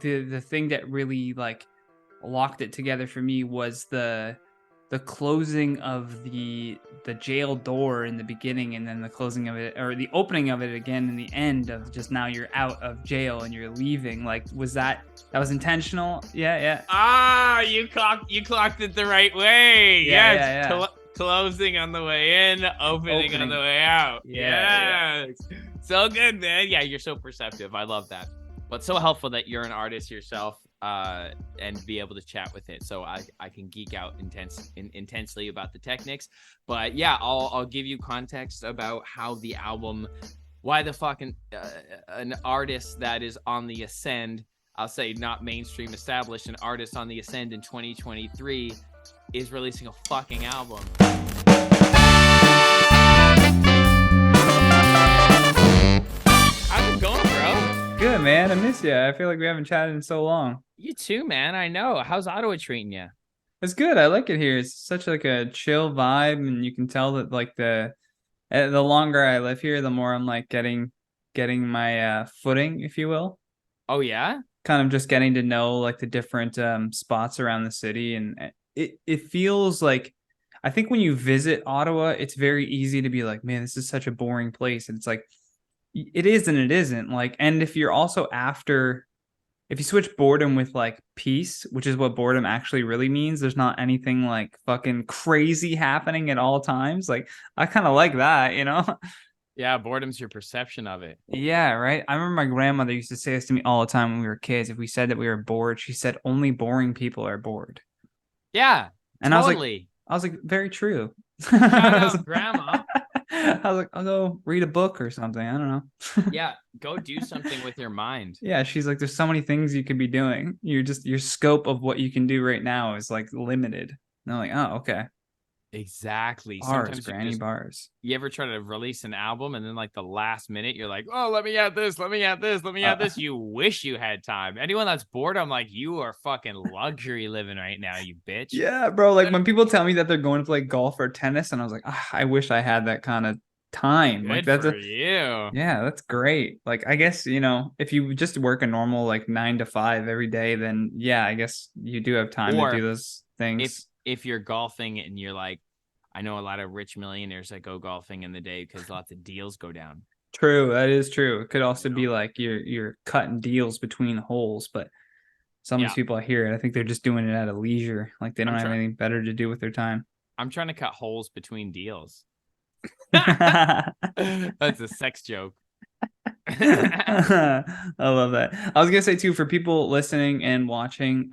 the thing that really like locked it together for me was the closing of the jail door in the beginning, and then the closing of it, or the opening of it again in the end, of just now you're out of jail and you're leaving. Like, that was intentional? Yeah, yeah. Ah, you clocked it the right way. Yeah, Yes, yeah, yeah. closing on the way in, opening on the way out. Yeah, yeah. Yes, so good, man. Yeah, you're so perceptive. I love that. But so helpful that you're an artist yourself, and be able to chat with it, so I can geek out intensely about the techniques. But yeah, I'll give you context about how the album, why the fucking an artist that is on the ascend, I'll say not mainstream established, an artist on the ascend in 2023 is releasing a fucking album. How's it going, bro? Good, man. I miss you. I feel like we haven't chatted in so long. You too, man. I know. How's Ottawa treating you? It's good. I like it here. It's such like a chill vibe, and you can tell that like the longer I live here, the more I'm like getting my footing, if you will. Oh yeah? Kind of just getting to know like the different spots around the city, and it feels like, I think when you visit Ottawa, it's very easy to be like, man, this is such a boring place, and it's like it is and it isn't. Like, and if you're also after, if you switch boredom with like peace, which is what boredom actually really means, there's not anything like fucking crazy happening at all times. Like, I kind of like that, you know? Yeah, boredom's your perception of it. Yeah, right. I remember my grandmother used to say this to me all the time when we were kids. If we said that we were bored, she said only boring people are bored. Yeah, And totally. I was like, very true. Shout out, Grandma. I was like, I'll go read a book or something. I don't know. Yeah, go do something with your mind. Yeah, she's like, there's so many things you could be doing. Your scope of what you can do right now is like limited. And I'm like, oh, okay. Exactly. Bars, Sometimes granny bars. you ever try to release an album and then like the last minute you're like, oh, let me add this, let me add this, let me add this. You wish you had time. Anyone that's bored, I'm like, you are fucking luxury living right now, you bitch. Yeah, bro. Like when people tell me that they're going to play golf or tennis, and I was like, I wish I had that kind of time. Like Good for you. yeah, that's great. Like, I guess, if you just work a normal like 9 to 5 every day, then yeah, I guess you do have time to do those things. If you're golfing and you're like, I know a lot of rich millionaires that go golfing in the day because lots of deals go down. True, that is true. It could also be like you're cutting deals between holes, but some of these people I hear, I think they're just doing it at a leisure. Like they don't have anything better to do with their time. I'm trying to cut holes between deals. That's a sex joke. I love that. I was gonna say too, for people listening and watching,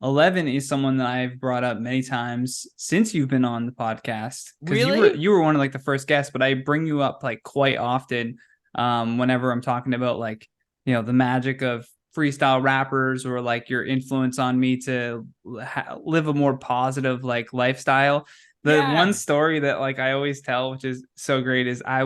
Ellevan is someone that I've brought up many times since you've been on the podcast. Really? You were one of like the first guests, but I bring you up like quite often whenever I'm talking about like, the magic of freestyle rappers, or like your influence on me to live a more positive like lifestyle. The one story that like I always tell, which is so great, is I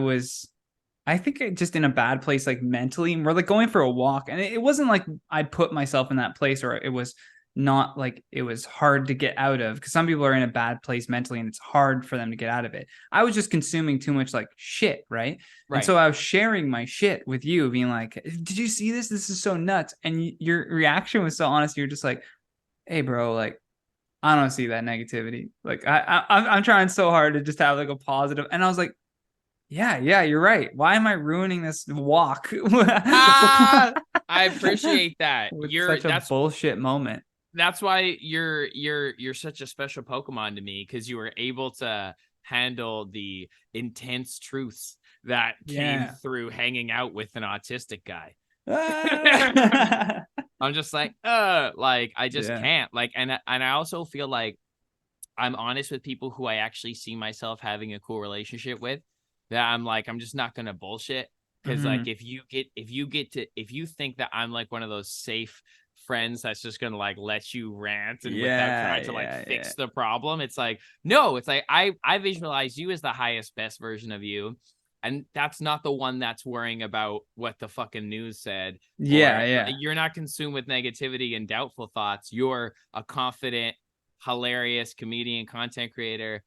think just in a bad place, like mentally, and we're like going for a walk, and it wasn't like I put myself in that place, or it was not like it was hard to get out of, because some people are in a bad place mentally and it's hard for them to get out of it. I was just consuming too much like shit, right? And so I was sharing my shit with you, being like, did you see this? This is so nuts. And your reaction was so honest. You're just like, hey bro, like, I don't see that negativity. Like I'm trying so hard to just have like a positive. And I was like, yeah, you're right. Why am I ruining this walk? I appreciate that. You're such a bullshit moment. That's why you're such a special Pokemon to me, because you were able to handle the intense truths that came through hanging out with an autistic guy. I'm just like, I just can't. Like, and I also feel like I'm honest with people who I actually see myself having a cool relationship with, that I'm like, I'm just not gonna bullshit. Because like if you think that I'm like one of those safe friends that's just gonna like let you rant and without trying to fix the problem, it's like, no, it's like I visualize you as the highest best version of you, and that's not the one that's worrying about what the fucking news said. You're not consumed with negativity and doubtful thoughts. You're a confident, hilarious comedian, content creator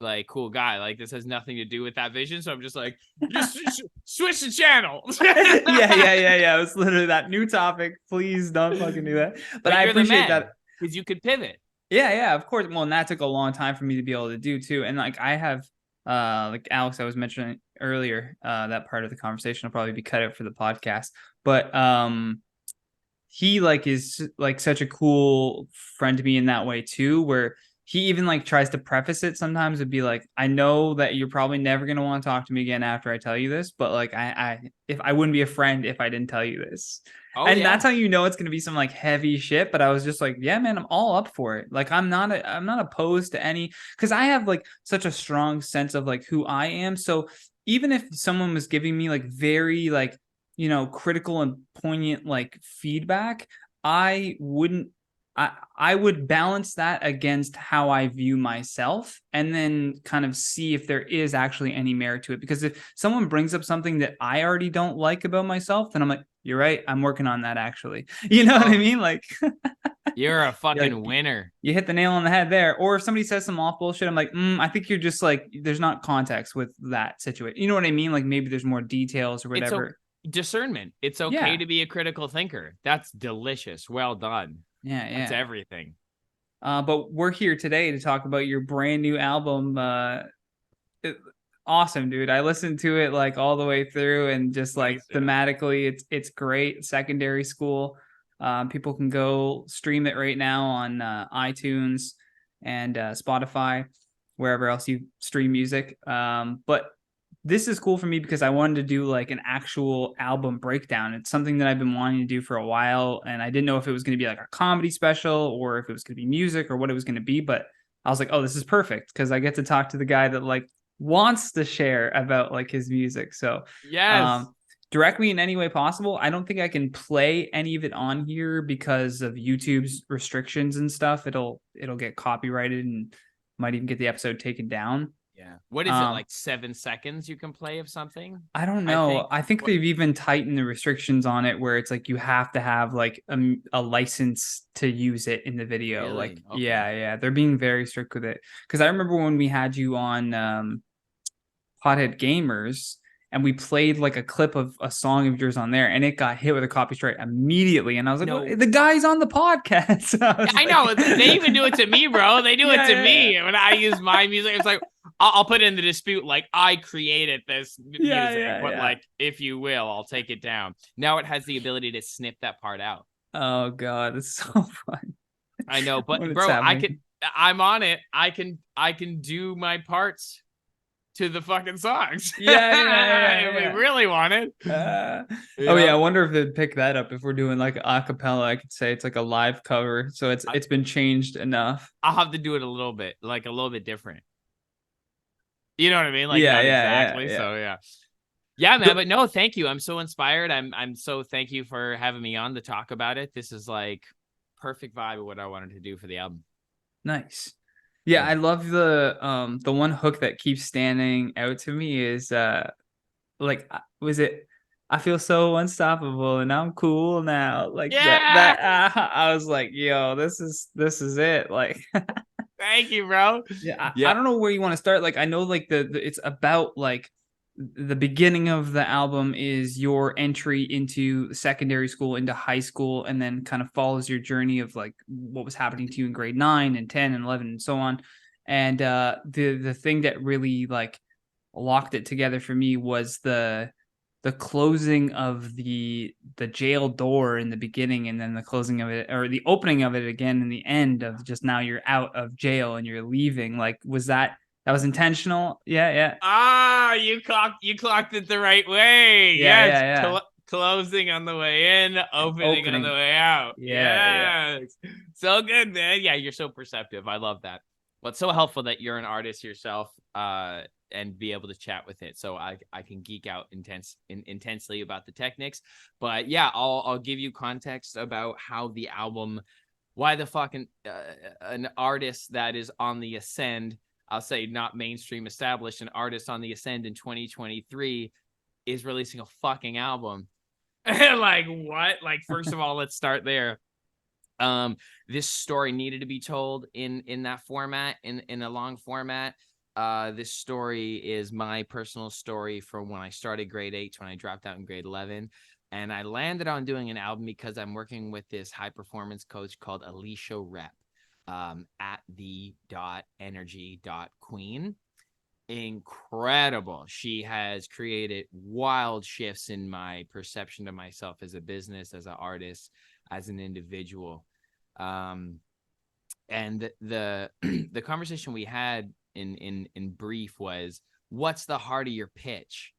like cool guy. Like this has nothing to do with that vision. So I'm just like, just switch the channel. Yeah. It was literally that new topic. Please don't fucking do that. But I you're the appreciate man, that. because you could pivot. Yeah, of course. Well, and that took a long time for me to be able to do too. And like I have like Alex, I was mentioning earlier, that part of the conversation will probably be cut out for the podcast. But he like is like such a cool friend to me in that way too, where he even like tries to preface it sometimes and be like, I know that you're probably never gonna want to talk to me again after I tell you this, but like I wouldn't be a friend if I didn't tell you this. Oh, And yeah. that's how you know it's gonna be some like heavy shit. But I was just like, yeah, man, I'm all up for it. Like I'm not opposed to any, because I have like such a strong sense of like who I am. So even if someone was giving me like very like, you know, critical and poignant like feedback, I wouldn't I would balance that against how I view myself and then kind of see if there is actually any merit to it. Because if someone brings up something that I already don't like about myself, then I'm like, you're right, I'm working on that actually. You know what I mean? Like you're a fucking like, winner. You hit the nail on the head there. Or if somebody says some off bullshit, I'm like, I think you're just like, there's not context with that situation. You know what I mean? Like maybe there's more details or whatever. Discernment. It's okay to be a critical thinker. That's delicious. Well done. Yeah. That's everything. But we're here today to talk about your brand new album. Awesome, dude. I listened to it like all the way through, and just like thematically, it's great. Secondary School. People can go stream it right now on iTunes and Spotify, wherever else you stream music. But this is cool for me because I wanted to do like an actual album breakdown. It's something that I've been wanting to do for a while, and I didn't know if it was going to be like a comedy special or if it was going to be music or what it was going to be. But I was like, oh, this is perfect because I get to talk to the guy that like wants to share about like his music. So yes, direct me in any way possible. I don't think I can play any of it on here because of YouTube's restrictions and stuff. It'll get copyrighted and might even get the episode taken down. Yeah. What is it, like 7 seconds you can play of something? I don't know. I think they've even tightened the restrictions on it where it's like you have to have like a license to use it in the video. Really? Like, okay. Yeah. They're being very strict with it. Because I remember when we had you on Pothead Gamers and we played like a clip of a song of yours on there and it got hit with a copy strike immediately. And I was like, no. The guy's on the podcast. I know. They even do it to me, bro. They do it to me. When I use my music, it's like, I'll put in the dispute, like, I created this music, but like, if you will, I'll take it down. Now it has the ability to snip that part out. Oh God, it's so fun. I know, but bro, I'm on it. I can do my parts to the fucking songs. Yeah. If we really want it. I wonder if they'd pick that up if we're doing like a cappella. I could say it's like a live cover, so it's been changed enough. I'll have to do it a little bit different. You know what I mean? Like, not exactly. So yeah, man. But no, thank you. I'm so inspired. I'm so thank you for having me on to talk about it. This is like perfect vibe of what I wanted to do for the album. Nice. Yeah, I love the one hook that keeps standing out to me is like, was it I feel so unstoppable and I'm cool now. Like that I was like, yo, this is it. Like thank you, bro. I don't know where you want to start. Like I know like the it's about like the beginning of the album is your entry into secondary school, into high school, and then kind of follows your journey of like what was happening to you in grade 9 and 10 and 11 and so on. And the thing that really like locked it together for me was the closing of the jail door in the beginning, and then the closing of it, or the opening of it again in the end, of just now you're out of jail and you're leaving. Like, was that was intentional? Yeah. You clocked it the right way. Yeah. Closing on the way in, opening on the way out. Yeah. So good, man. Yeah, you're so perceptive. I love that. Well, it's so helpful that you're an artist yourself, and be able to chat with it, so I can geek out intensely about the techniques. But yeah, I'll give you context about how the album, why the fucking an artist that is on the ascend, I'll say not mainstream established, an artist on the ascend in 2023 is releasing a fucking album. Like what? Like, first of all, let's start there. This story needed to be told in that format, in a long format. This story is my personal story from when I started grade 8 to when I dropped out in grade 11. And I landed on doing an album because I'm working with this high performance coach called Alicia Rep, at the.energy.queen. Incredible. She has created wild shifts in my perception of myself as a business, as an artist, as an individual. And the the conversation we had in brief was, what's the heart of your pitch?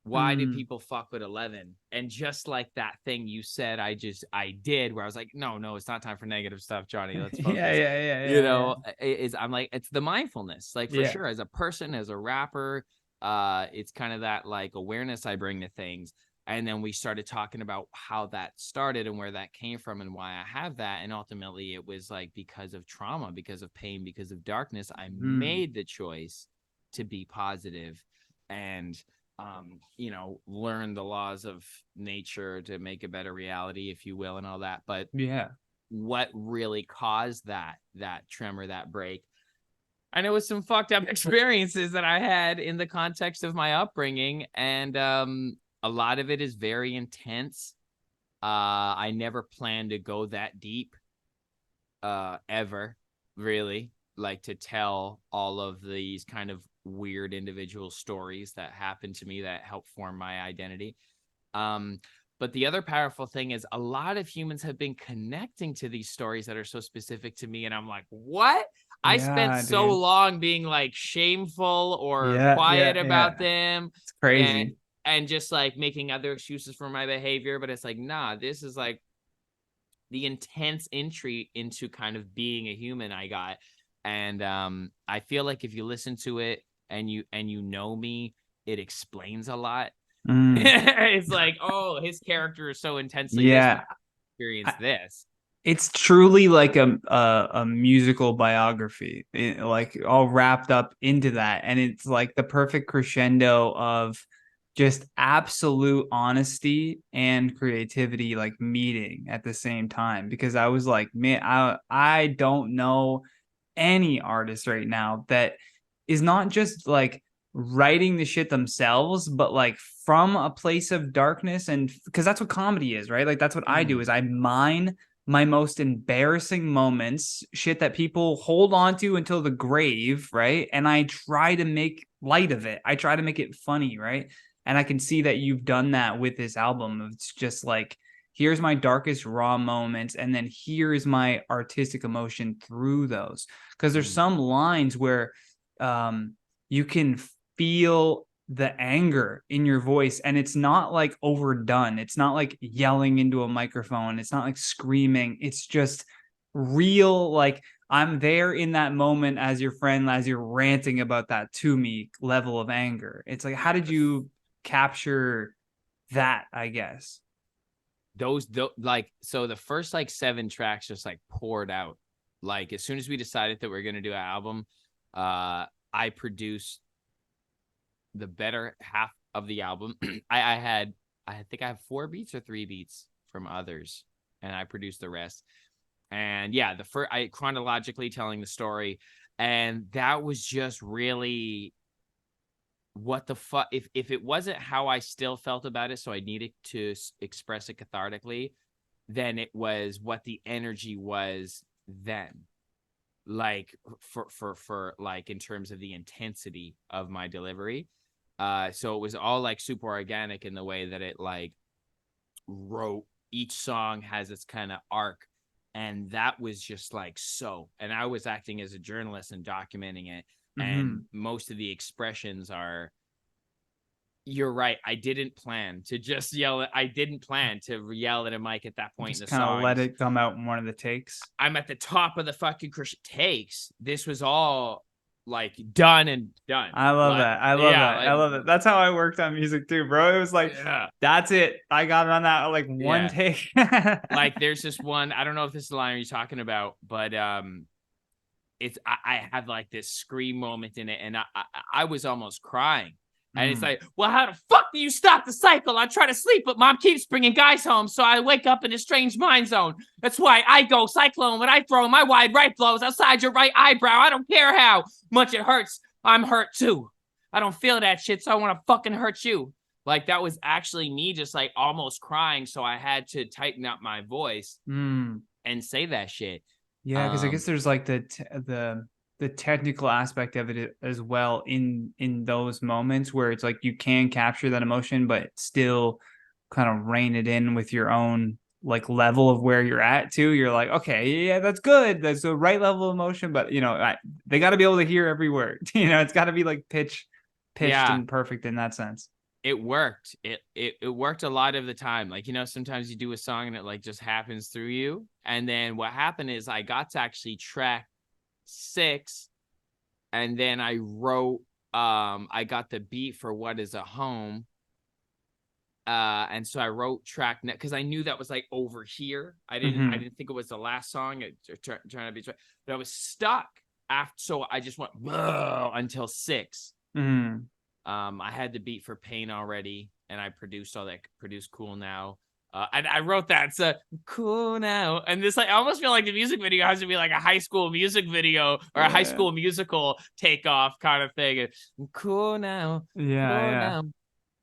Why do people fuck with Ellevan? And just like that thing you said, I did, where I was like, no, it's not time for negative stuff, Johnny. Let's focus. I'm like, it's the mindfulness, like, for sure. As a person, as a rapper, it's kind of that like awareness I bring to things. And then we started talking about how that started and where that came from and why I have that. And ultimately it was like, because of trauma, because of pain, because of darkness, I made the choice to be positive and learn the laws of nature to make a better reality, if you will, and all that. But what really caused that tremor, that break? And it was some fucked up experiences that I had in the context of my upbringing. And a lot of it is very intense. I never planned to go that deep, ever, really, like to tell all of these kind of weird individual stories that happened to me that helped form my identity. But the other powerful thing is, a lot of humans have been connecting to these stories that are so specific to me. And I'm like, what? I spent so long being like shameful or quiet about them. It's crazy. And just like making other excuses for my behavior. But it's like, nah, this is like the intense entry into kind of being a human I got. And I feel like if you listen to it and you know me, it explains a lot. It's like, oh, his character is so intensely this, experience this. It's truly like a musical biography, like all wrapped up into that. And it's like the perfect crescendo of just absolute honesty and creativity, like meeting at the same time. Because I was like, man, I don't know any artist right now that is not just like writing the shit themselves, but like from a place of darkness. And because that's what comedy is, right? Like that's what I do, is I mine my most embarrassing moments, shit that people hold on to until the grave, right? And I try to make light of it. I try to make it funny, right? And I can see that you've done that with this album. It's just like, here's my darkest raw moments, and then here's my artistic emotion through those. Because there's some lines where you can feel the anger in your voice, and it's not like overdone. It's not like yelling into a microphone. It's not like screaming. It's just real, like I'm there in that moment as your friend, as you're ranting about that to me level of anger. It's like, how did you capture that, I guess? Those like, so the first like 7 tracks just like poured out. Like as soon as we decided that we are going to do an album, I produced the better half of the album. I think I have 4 beats or 3 beats from others, and I produced the rest. And yeah, I chronologically telling the story, and that was just really what the fuck. If it wasn't how I still felt about it, so I needed to express it cathartically, then it was what the energy was then. Like for like in terms of the intensity of my delivery. So it was all like super organic in the way that it like wrote, each song has its kind of arc, and that was just like, so, and I was acting as a journalist and documenting it. And most of the expressions are, you're right, I didn't plan to just yell at, I didn't plan to yell at a mic at that point. Just in the kind of let it come out in one of the takes. I'm at the top of the fucking takes. This was all like done and done. I love that. I love that. I love it. That's how I worked on music too, bro. It was like, that's it. I got it on that like one take. Like there's this one, I don't know if this is the line you're talking about, but it's I had like this scream moment in it, and I was almost crying. And it's like, well, how the fuck do you stop the cycle? I try to sleep, but mom keeps bringing guys home, so I wake up in a strange mind zone. That's why I go cyclone when I throw my wide right blows outside your right eyebrow. I don't care how much it hurts. I'm hurt too. I don't feel that shit, so I want to fucking hurt you. Like that was actually me just like almost crying. So I had to tighten up my voice and say that shit. Yeah, because I guess there's like the technical aspect of it as well in those moments where it's like you can capture that emotion, but still kind of rein it in with your own like level of where you're at too. You're like, okay, yeah, that's good. That's the right level of emotion, but they got to be able to hear every word. It's got to be like pitched Yeah, and perfect in that sense. it worked. It worked a lot of the time. Like, sometimes you do a song and it like just happens through you. And then what happened is I got to actually track 6, and then I wrote I got the beat for What Is a Home. And so I wrote track net because I knew that was like over here. I didn't think it was the last song. Trying to be, but I was stuck after. So I just went until 6. I had the beat for Pain already, and I produced all that. Produced Cool Now. And I wrote that. So Cool Now, and this I almost feel like the music video has to be like a high school music video or a high school musical takeoff kind of thing. And cool now, cool now.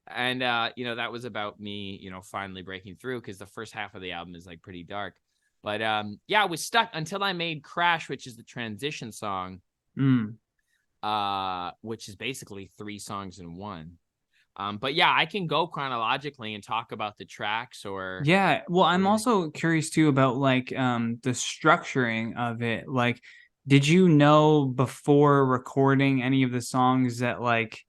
And that was about me, finally breaking through, because the first half of the album is like pretty dark. But I was stuck until I made Crash, which is the transition song, which is basically 3 songs in one. But yeah, I can go chronologically and talk about the tracks or well, I'm also curious too about like the structuring of it. Like, did you know before recording any of the songs that like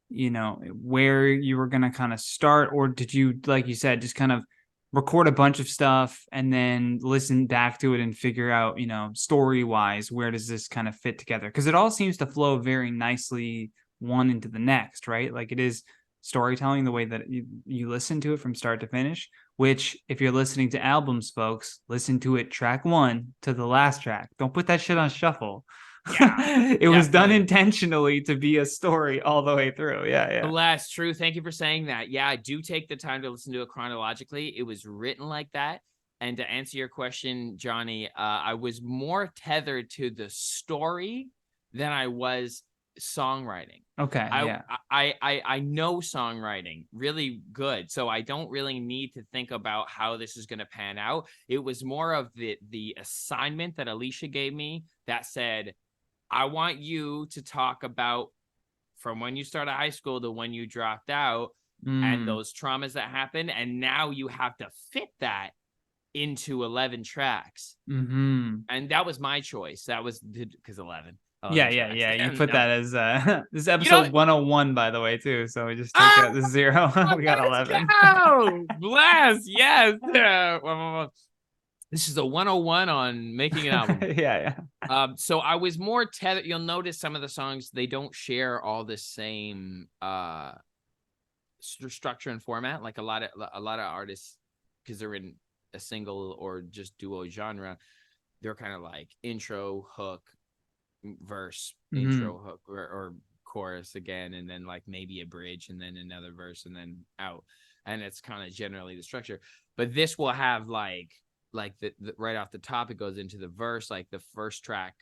where you were going to kind of start, or did you, like you said, just kind of record a bunch of stuff and then listen back to it and figure out, story wise, where does this kind of fit together? Because it all seems to flow very nicely one into the next, right? Like it is storytelling the way that you listen to it from start to finish, which if you're listening to albums, folks, listen to it track 1 to the last track. Don't put that shit on shuffle. Yeah, it was done intentionally to be a story all the way through. Yeah. That's true. Thank you for saying that. Yeah, I do take the time to listen to it chronologically. It was written like that. And to answer your question, Johnny, I was more tethered to the story than I was songwriting. Okay. I know songwriting really good, so I don't really need to think about how this is going to pan out. It was more of the assignment that Alicia gave me that said, I want you to talk about from when you started high school to when you dropped out and those traumas that happened. And now you have to fit that into 11 tracks. And that was my choice. That was because 11. Yeah. You put that as this is episode 101, by the way, too. So we just take out the 0. We got 11. Bless. Yes. This is a 101 on making an album. Yeah. So I was more tethered. You'll notice some of the songs, they don't share all the same structure and format. Like a lot of artists, because they're in a single or just duo genre, they're kind of like intro, hook, verse, intro, hook, or chorus again, and then like maybe a bridge and then another verse and then out. And it's kind of generally the structure. But this will have like the right off the top, it goes into the verse. Like the first track,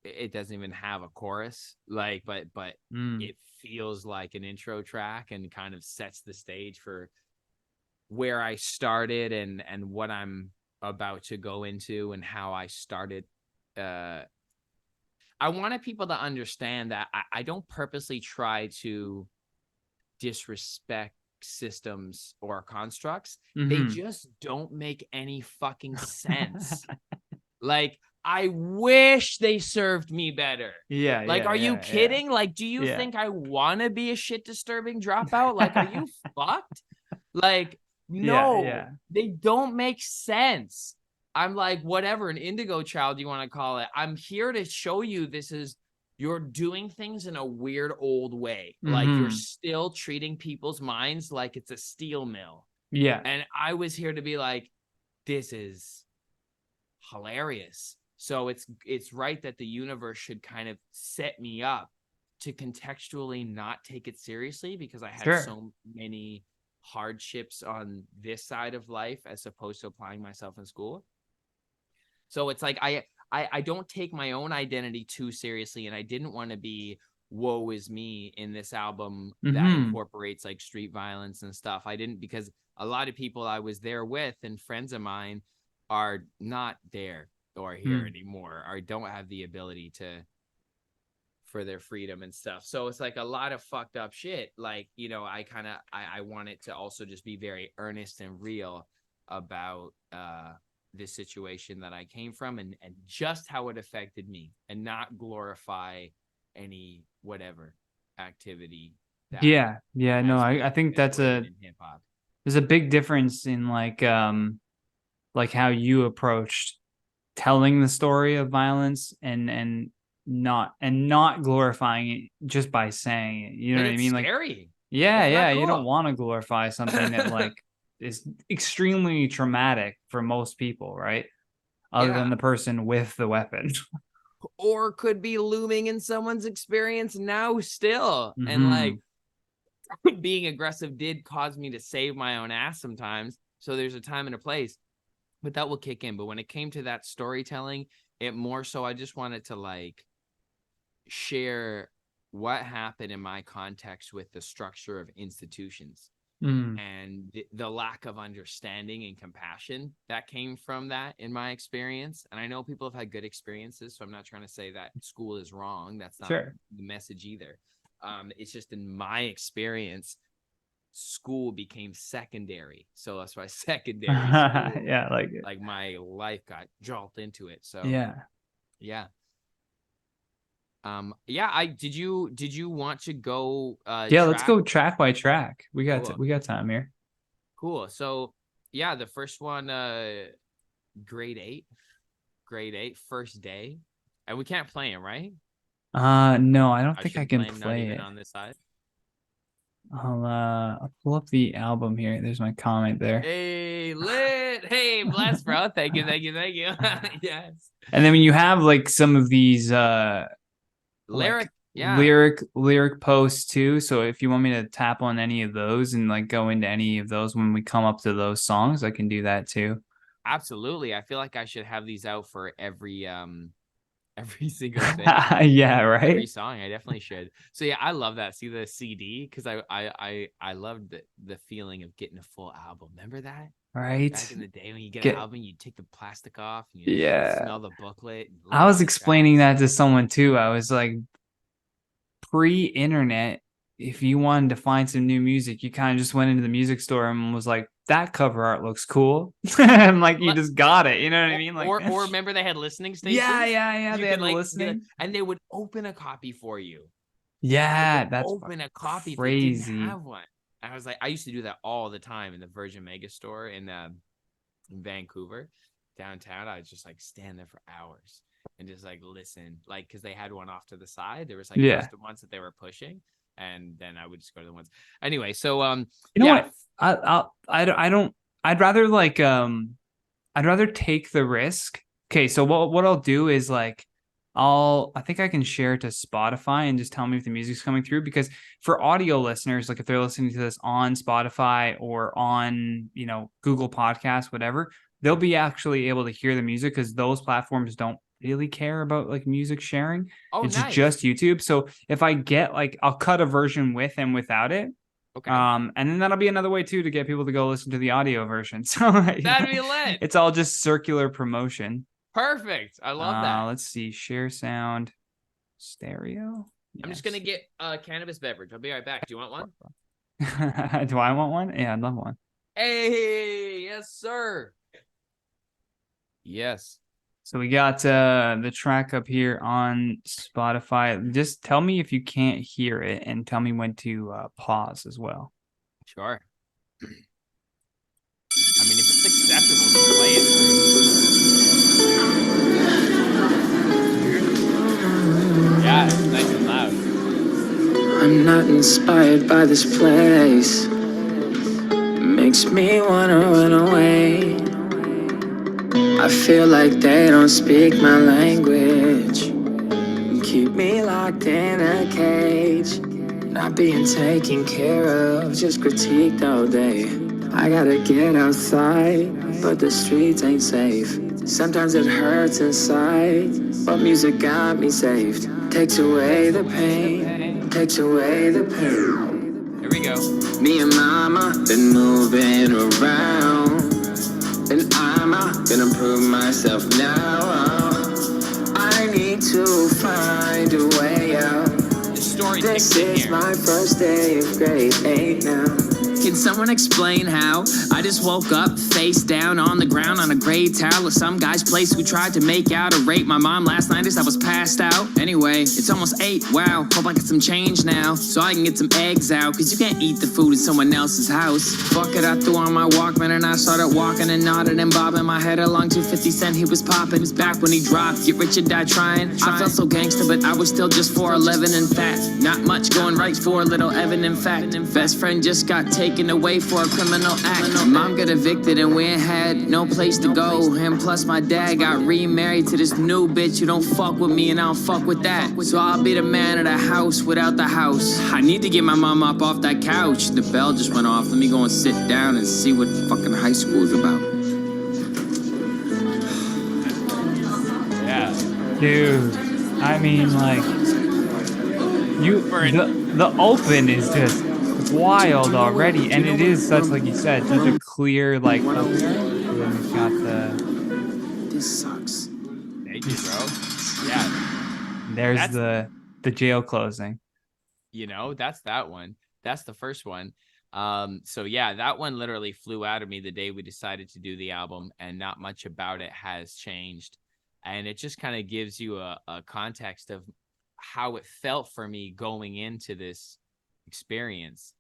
it doesn't even have a chorus, like, but it feels like an intro track and kind of sets the stage for where I started and what I'm about to go into and how I started. I wanted people to understand that I don't purposely try to disrespect systems or constructs. They just don't make any fucking sense. Like, I wish they served me better. Are you kidding? Like, do you think I want to be a shit disturbing dropout? Like, are you fucked? Like, no, they don't make sense. I'm like, whatever, an indigo child you want to call it. I'm here to show you you're doing things in a weird old way. Like you're still treating people's minds like it's a steel mill. Yeah. And I was here to be like, this is hilarious. So it's right that the universe should kind of set me up to contextually not take it seriously, because I had so many hardships on this side of life as opposed to applying myself in school. So it's like I don't take my own identity too seriously, and I didn't want to be woe is me in this album that Mm-hmm. incorporates like street violence and stuff. I didn't, because a lot of people I was there with and friends of mine are not there or here anymore, or don't have the ability to for their freedom and stuff. So it's like a lot of fucked up shit. Like, you know, I want it to also just be very earnest and real about this situation that I came from, and just how it affected me, and not glorify any whatever activity that Yeah. No, has I think been that's avoided in hip hop. there's a big difference in like how you approached telling the story of violence and not glorifying it just by saying it. You know And what I it's mean? Like, scary. yeah, It's not you don't cool. want to glorify something that like is extremely traumatic for most people, right? Other than the person with the weapon. Or could be looming in someone's experience now still. Mm-hmm. And like being aggressive did cause me to save my own ass sometimes. So there's a time and a place, but that will kick in. But when it came to that storytelling, it more so I just wanted to like share what happened in my context with the structure of institutions and the lack of understanding and compassion that came from that in my experience. And I know people have had good experiences, so I'm not trying to say that school is wrong. That's not the message either. It's just in my experience, school became secondary. So that's why secondary school, Yeah, like my life got jolted into it. So yeah. Did you want to go Let's go track by track. We got time here. Cool. So the first one, grade 8, first day. And we can't play him, right? No, I don't think I can play play it it on this side. I'll pull up the album here. There's my comment there. Hey, lit. Hey, bless, bro. Thank you. Yes. And then when you have like some of these lyric posts too, so if you want me to tap on any of those and like go into any of those when we come up to those songs, I can do that too. Absolutely. I feel like I should have these out for every single thing. Yeah, right. Every song, I definitely should. So I love that. See the CD, because I loved the feeling of getting a full album. Remember that? Right. Back in the day when you get an album, you take the plastic off and you smell the booklet. I was explaining that to someone too. I was like, pre-internet, if you wanted to find some new music, you kind of just went into the music store and was like, that cover art looks cool. And like you just got it. You know what I mean? Like, or remember they had listening stations? Yeah. They had listening. And they would open a copy for you. Yeah, that's open a copy crazy. If they didn't have one. I was like, I used to do that all the time in the Virgin Mega store in Vancouver, downtown. I would just like stand there for hours and just like listen, like, because they had one off to the side. There was like just the ones that they were pushing, and then I would just go to the ones anyway. So you know what? I don't. I'd rather like I'd rather take the risk. Okay, so what I'll do is like I think I can share it to Spotify and just tell me if the music's coming through, because for audio listeners, like if they're listening to this on Spotify or on, Google Podcasts, whatever, they'll be actually able to hear the music, because those platforms don't really care about like music sharing. It's just YouTube. So if I get like, I'll cut a version with and without it. Okay. And then that'll be another way too to get people to go listen to the audio version. So that'd be lit. It's all just circular promotion. Perfect. I love that. Let's see. Share sound stereo. I'm just gonna get a cannabis beverage. I'll be right back. Do you want one? Do I want one? Yeah, I'd love one. Hey, yes, sir. Yes. So we got the track up here on Spotify. Just tell me if you can't hear it, and tell me when to pause as well. Sure. I mean, if it's acceptable to play it. Yeah, it's nice and loud. I'm not inspired by this place. Makes me wanna run away. I feel like they don't speak my language. Keep me locked in a cage. Not being taken care of, just critiqued all day. I gotta get outside, but the streets ain't safe. Sometimes it hurts inside, but music got me saved. Takes away the pain, takes away the pain. Here we go. Me and mama been moving around, and I'm gonna prove myself now. I need to find a way out. This is my first day of grade 8 now. Can someone explain how? I just woke up face down on the ground on a gray towel at some guy's place who tried to make out or rape my mom last night as I was passed out. Anyway, it's almost 8, wow. Hope I get some change now so I can get some eggs out, cause you can't eat the food in someone else's house. Fuck it, I threw on my Walkman and I started walking and nodding and bobbing my head along to 50 Cent. He was popping. It was back when he dropped Get Rich or Die Trying. I felt so gangster, but I was still just 4'11" and fat. Not much going right for little Evan, in fact. Best friend just got taken away for a criminal act. Mom got evicted and we ain't had no place to go. And plus my dad got remarried to this new bitch who don't fuck with me and I don't fuck with that. So I'll be the man of the house without the house. I need to get my mom up off that couch. The bell just went off. Let me go and sit down and see what fucking high school is about. Yeah. Dude, I mean, like, the open is just wild already, and it is such, like you said, such a clear, like, opener. Then we've got This sucks. Thank you, bro. Yeah. There's the jail closing. You know, that's that one. That's the first one. So yeah, that one literally flew out of me the day we decided to do the album, and not much about it has changed. And it just kind of gives you a context of how it felt for me going into this experience.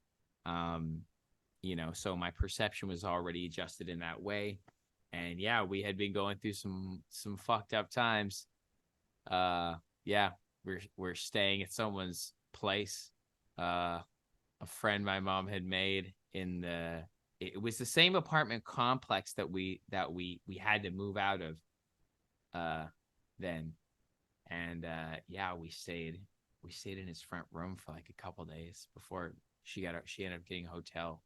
You know, so my perception was already adjusted in that way. And yeah, we had been going through some fucked up times. Yeah, we're staying at someone's place. A friend my mom had made it was the same apartment complex that we had to move out of then. And yeah, we stayed in his front room for like a couple days before she ended up getting a hotel.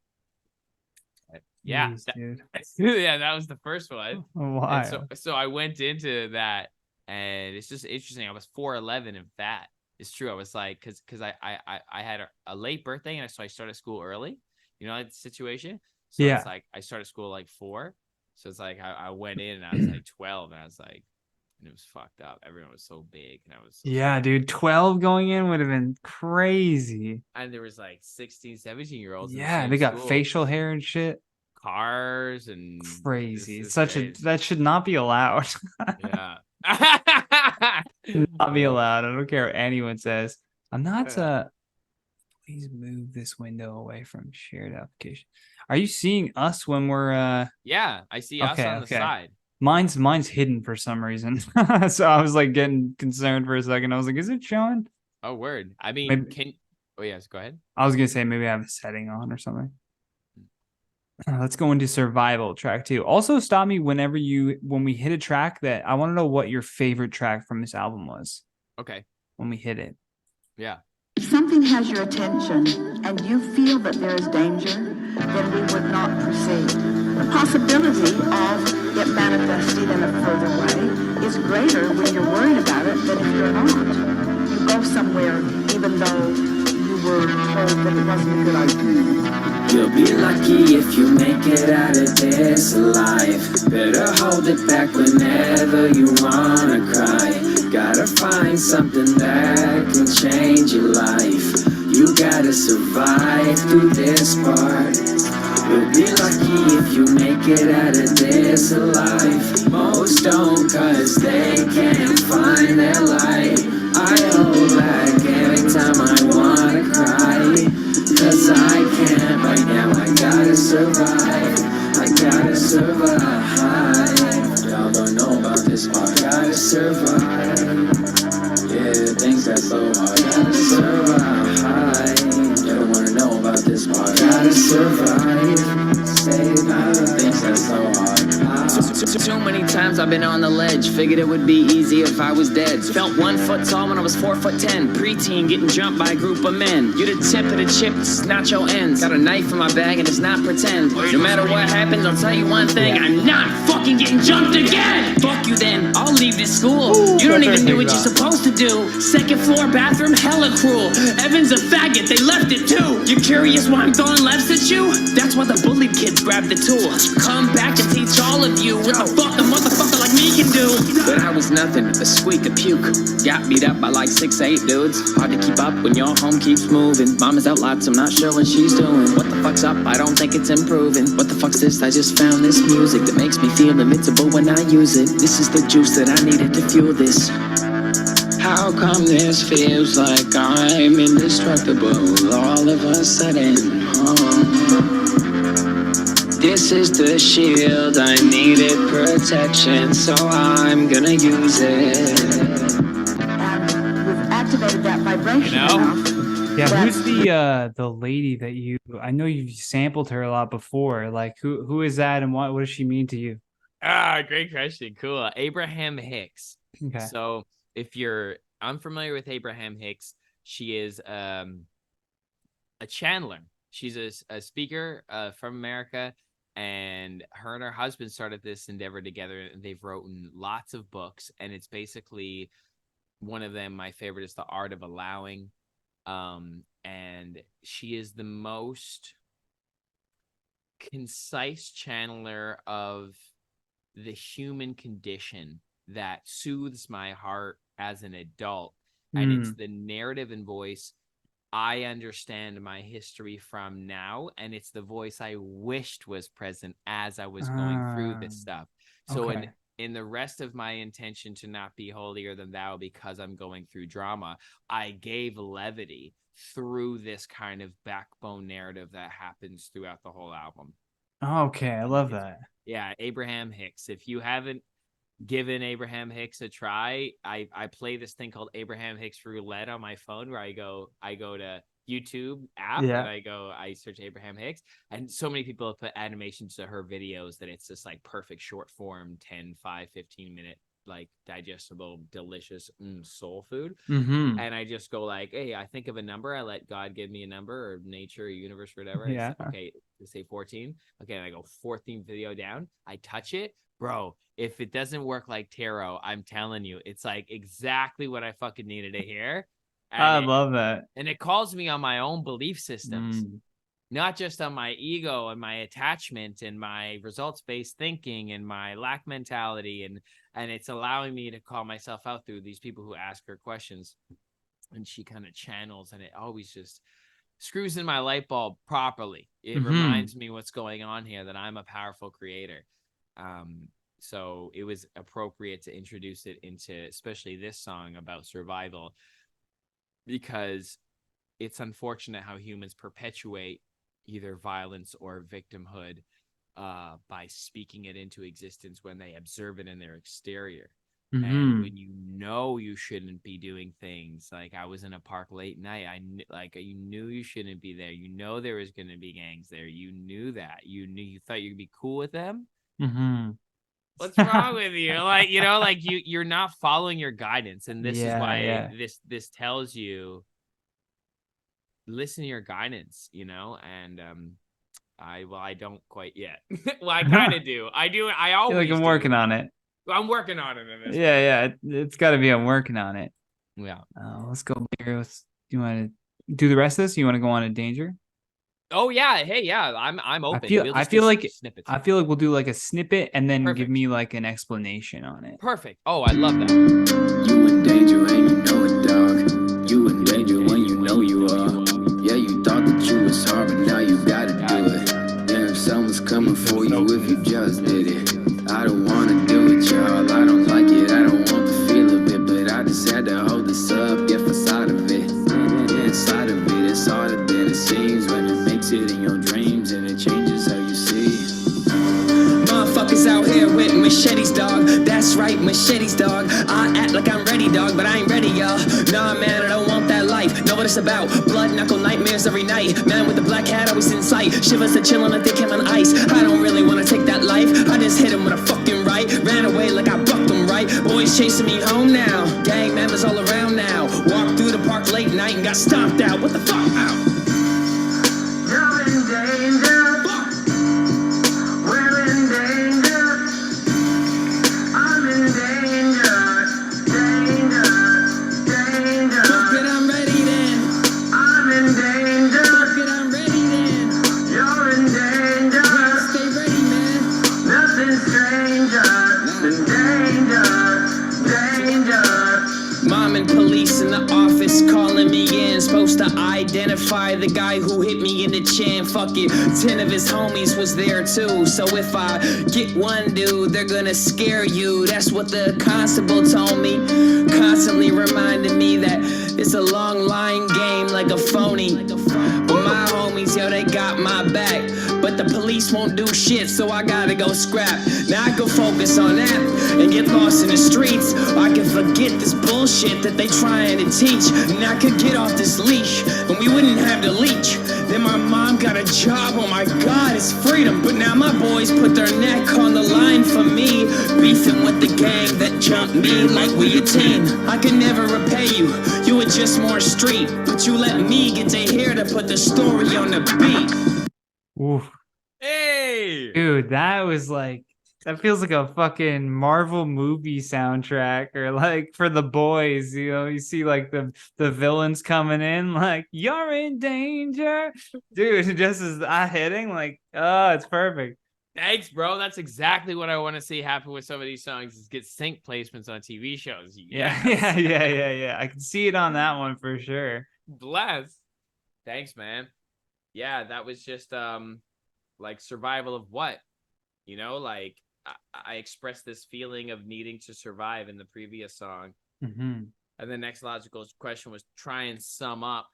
Yeah. Jeez, Yeah, that was the first one. Wow. So I went into that, and it's just interesting. I was 4'11" and fat. It's true. I was like, because I had a late birthday, and so I started school early. You know, like the situation. So yeah. It's like I started school like 4. So it's like I went in and I was like 12, and I was like, and it was fucked up. Everyone was so big, and I was so yeah, dude, 12 going in would have been crazy. And there was like 16, 17-year-olds. Yeah, they got facial hair and shit. Cars and crazy. It's such that should not be allowed. Yeah. Not be allowed. I don't care what anyone says. I'm not please move this window away from shared application. Are you seeing us when we're Yeah, I see us on the side. Mine's hidden for some reason. So I was like getting concerned for a second. I was like, is it showing? Oh, word. I mean, maybe... Oh, yes, go ahead. I was gonna say maybe I have a setting on or something. Let's go into survival track 2. Also, stop me when we hit a track that I want to know what your favorite track from this album was. Okay. When we hit it. Yeah. If something has your attention and you feel that there is danger, then we would not proceed. The possibility of it manifesting in a further way is greater when you're worried about it than if you're not. You go somewhere even though you were told that it wasn't a good idea. You'll be lucky if you make it out of this alive. Better hold it back whenever you wanna cry. Gotta find something that can change your life. You gotta survive through this part. You'll be lucky if you make it out of this alive. Most don't, cause they can't find their light. I hold back every time I wanna cry, cause I can't right now. I gotta survive. I gotta survive. Y'all don't know about this part. Gotta survive. Yeah, things got so hard. Gotta survive. You don't wanna know about this part. Gotta survive. Say things got so hard. Too many times I've been on the ledge. Figured it would be easy if I was dead. Felt 1 foot tall when I was 4'10". Preteen getting jumped by a group of men. You're the tip of the chip, this is not your ends. Got a knife in my bag and it's not pretend. No matter what happens, I'll tell you one thing. I'm not fucking getting jumped again. Fuck you then, I'll leave this school. You don't even do what you're supposed to do. Second floor bathroom, hella cruel. Evan's a faggot, they left it too. You're curious why I'm throwing lefts at you? That's why the bullied kids grab the tool. Come back and teach all of you what the fuck a motherfucker like me can do. But I was nothing, a squeak, a puke. Got beat up by like 6, 8 dudes. Hard to keep up when your home keeps moving. Mama's out lots, I'm not sure what she's doing. What the fuck's up? I don't think it's improving. What the fuck's this? I just found this music that makes me feel invincible when I use it. This is the juice that I needed to fuel this. How come this feels like I'm indestructible all of a sudden? This is the shield, I needed protection, so I'm gonna use it. And we've activated that vibration enough. Yeah, who's the lady that you? I know you've sampled her a lot before. Like, who is that, and what does she mean to you? Great question. Cool. Abraham Hicks. Okay. So if you're unfamiliar with Abraham Hicks, she is a channeler. She's a speaker from America, and her husband started this endeavor together, and they've written lots of books, and it's basically one of them. My favorite is The Art of Allowing. And she is the most concise channeler of the human condition that soothes my heart as an adult. And it's the narrative and voice I understand my history from now, and it's the voice I wished was present as I was going through this stuff. So in the rest of my intention to not be holier than thou because I'm going through drama, I gave levity through this kind of backbone narrative that happens throughout the whole album. Okay, I love that. Yeah, Abraham Hicks. If you haven't given Abraham Hicks a try, I play this thing called Abraham Hicks Roulette on my phone, where I go to YouTube app and I search Abraham Hicks, and so many people have put animations to her videos that it's just like perfect short form 10, 5, 15 minute like digestible, delicious soul food. And I just go like, hey, I think of a number, I let God give me a number, or nature or universe or whatever. Yeah. Okay, let's say 14. Okay, and I go 14th video down, I touch it, bro. If it doesn't work like tarot, I'm telling you, it's like exactly what I fucking needed to hear. And I love that. And it calls me on my own belief systems, not just on my ego and my attachment and my results-based thinking and my lack mentality. And it's allowing me to call myself out through these people who ask her questions. And she kind of channels, and it always just screws in my light bulb properly. It reminds me what's going on here, that I'm a powerful creator. So it was appropriate to introduce it into especially this song about survival, because it's unfortunate how humans perpetuate either violence or victimhood by speaking it into existence when they observe it in their exterior. And when you shouldn't be doing things, like I was in a park late night, you knew you shouldn't be there. You know there was going to be gangs there. You knew that. You thought you'd be cool with them. What's wrong with you? Like, you're not following your guidance. And this is why this tells you, listen to your guidance, and I don't quite yet. Well, I kind of do. I always I'm working on it. I'm working on it in this. Yeah. It's got to be. I'm working on it. Yeah. Let's go here. You want to do the rest of this? You want to go on to Danger? Oh yeah. Hey, yeah. I'm open. I feel like snippets. I feel like we'll do like a snippet and then Perfect. give me like an explanation on it. Perfect. Oh, I love that. You in danger and you know it, dog. You in danger when you know you are. Yeah, you thought that you was hard, but now you gotta do it. Damn, someone's coming for you if you just did it. I don't wanna do it, y'all. I don't like it. I don't want the feel of it, but I just had to hold this up, get facade of it. Inside of it, it's harder than it seems when it makes it in your dreams and it changes how you see. Motherfuckers out here with machetes, dog. That's right, machetes, dog. I act like I'm ready, dog, but I ain't ready, y'all. Nah, man, I don't want that life. life, know what it's about. Blood knuckle nightmares every night. Man with the black hat always in sight. Shivers to chillin' like they came on ice. I don't really wanna take that life. I just hit him with a fucking right. Ran away like I bucked him right. Boys chasing me home now. Gang members all around now. Walked through the park late night and got stomped out. What the fuck? Ow. You're in danger. We're in danger. I'm in danger. Danger. Danger. Fuck it, I'm ready then. I'm in danger. Fuck it, I'm ready then. You're in danger. Yeah, stay ready, man. Nothing stranger than danger. Danger. Mom and police in the office calling me in. Supposed to identify the guy who hit me in the chin. Fuck it, 10 of his homies was there too. So if I get one dude, they're gonna scare you. That's what the constable told me. Constantly reminding me that it's a long line game like a phony. But my homies, yo, they got my back. But the police won't do shit, so I gotta go scrap. Now I can focus on that and get lost in the streets. Or I can forget this bullshit that they trying to teach. And I could get off this leash and we wouldn't have to leech. Then my mom got a job, oh my god, it's freedom. But now my boys put their neck on the line for me. Beefing with the gang that jumped me like we a team. I could never repay you, you were just more street. But you let me get to here to put the story on the beat. Oof. Hey, Dude, that was like, that feels like a fucking Marvel movie soundtrack, or like for the boys, you know, you see like the villains coming in like, you're in danger. Dude, just as I hitting, like, oh, it's perfect. thanks, bro. That's exactly what I want to see happen with some of these songs, is get sync placements on TV shows. Yeah, Yes. yeah. I can see it on that one for sure. Bless. Thanks, man. Yeah, that was just like survival of what? You know, like I expressed this feeling of needing to survive in the previous song. Mm-hmm. And the next logical question was try and sum up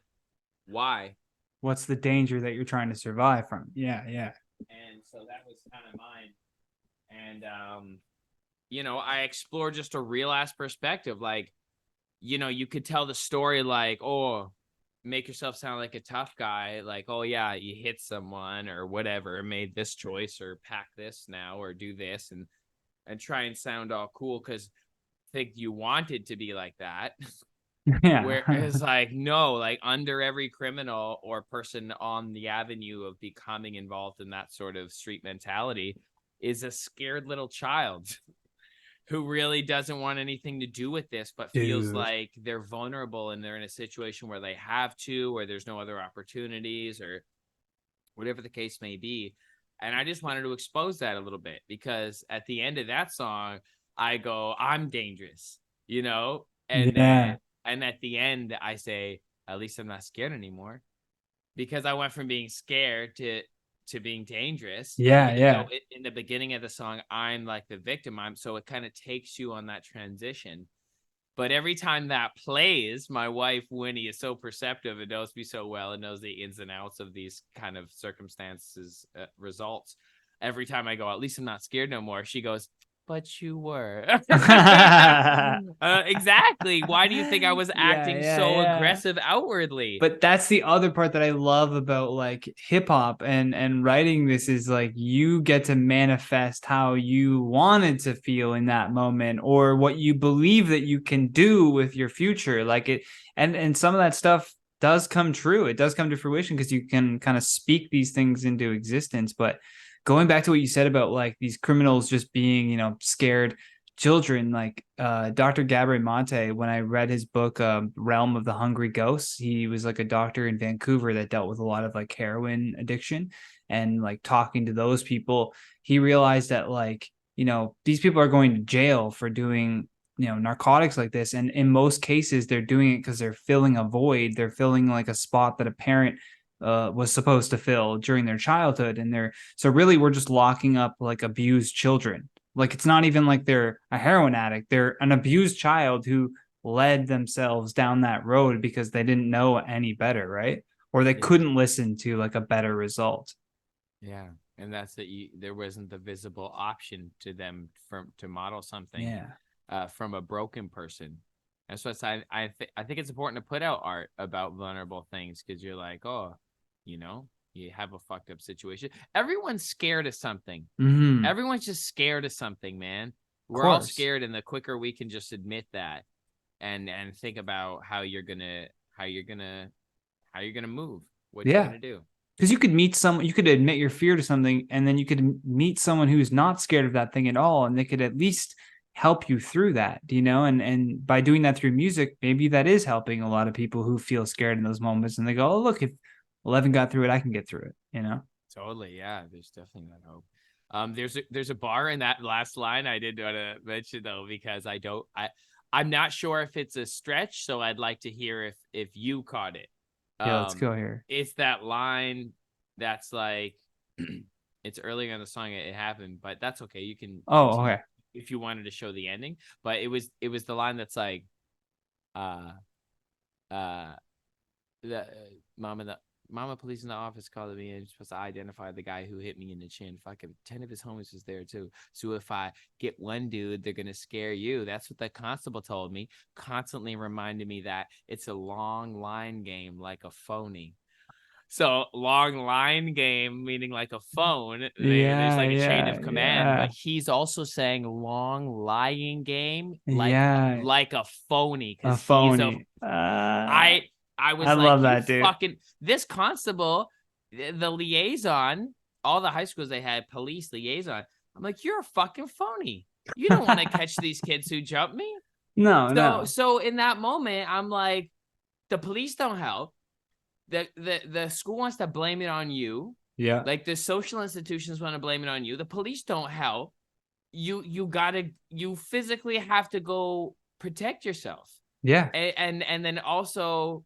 why. What's the danger that you're trying to survive from? Yeah. And so that was kind of mine. And you know, I explored just a real ass perspective. Like, you know, you could tell the story like, oh, make yourself sound like a tough guy, like, oh yeah, you hit someone or whatever, made this choice or pack this now or do this, and try and sound all cool because think you wanted to be like that. Yeah. Where it's like, no, like under every criminal or person on the avenue of becoming involved in that sort of street mentality is a scared little child who really doesn't want anything to do with this, but feels like they're vulnerable and they're in a situation where they have to, or there's no other opportunities, or whatever the case may be. And I just wanted to expose that a little bit, because at the end of that song, I go, I'm dangerous, you know? And then, and at the end, I say, at least I'm not scared anymore, because I went from being scared to being dangerous. Yeah. In the beginning of the song, I'm like the victim. So it kind of takes you on that transition. But every time that plays, my wife, Winnie, is so perceptive and knows me so well and knows the ins and outs of these kind of circumstances, results. Every time I go, at least I'm not scared no more, she goes, but you were. Exactly. Why do you think I was acting so aggressive outwardly? But that's the other part that I love about like hip hop and writing this, is like you get to manifest how you wanted to feel in that moment, or what you believe that you can do with your future. Like it, and some of that stuff does come true. It does come to fruition because you can kind of speak these things into existence. But going back to what you said about like these criminals just being, you know, scared children, like Dr. Gabriel Monte, when I read his book, Realm of the Hungry Ghosts, he was like a doctor in Vancouver that dealt with a lot of like heroin addiction, and like talking to those people, he realized that like, you know, these people are going to jail for doing, you know, narcotics like this. And in most cases, they're doing it because they're filling a void. They're filling like a spot that a parent was supposed to fill during their childhood. And so really we're just locking up like abused children. Like it's not even like they're a heroin addict. They're an abused child who led themselves down that road because they didn't know any better, right? Or they couldn't listen to like a better result. Yeah. And that's that there wasn't the visible option to them to model something from a broken person. That's what I think it's important to put out art about vulnerable things, because you're like, oh, you know, you have a fucked up situation. Everyone's scared of something. Mm-hmm. Everyone's just scared of something, man. We're all scared, and the quicker we can just admit that and think about how you're gonna move, what you're gonna do. Because you could admit your fear to something, and then you could meet someone who's not scared of that thing at all, and they could at least help you through that, you know? And by doing that through music, maybe that is helping a lot of people who feel scared in those moments, and they go, oh, look, if Ellevan got through it, I can get through it, you know? Totally, yeah. There's definitely that hope. There's a bar in that last line I did want to mention, though, because I'm not sure if it's a stretch, so I'd like to hear if you caught it. Yeah, let's go here. It's that line that's like, it's earlier in the song it happened, but that's okay. You can. Oh, okay. If you wanted to show the ending, but it was the line that's like, the mama police in the office called me and supposed to identify the guy who hit me in the chin. Fucking 10 of his homies was there too. So if I get one dude, they're gonna scare you. That's what the constable told me. Constantly reminded me that it's a long line game, like a phony. So long line game, meaning like a phone. There's like a chain of command, but he's also saying long lying game, like a phony. A phony. I was I like, love that, dude. Fucking this constable, the liaison, all the high schools they had police liaison. I'm like, you're a fucking phony. You don't want to catch these kids who jump me. No. So in that moment, I'm like, the police don't help. The school wants to blame it on you. Yeah. Like the social institutions want to blame it on you. The police don't help. You physically have to go protect yourself. Yeah. And then also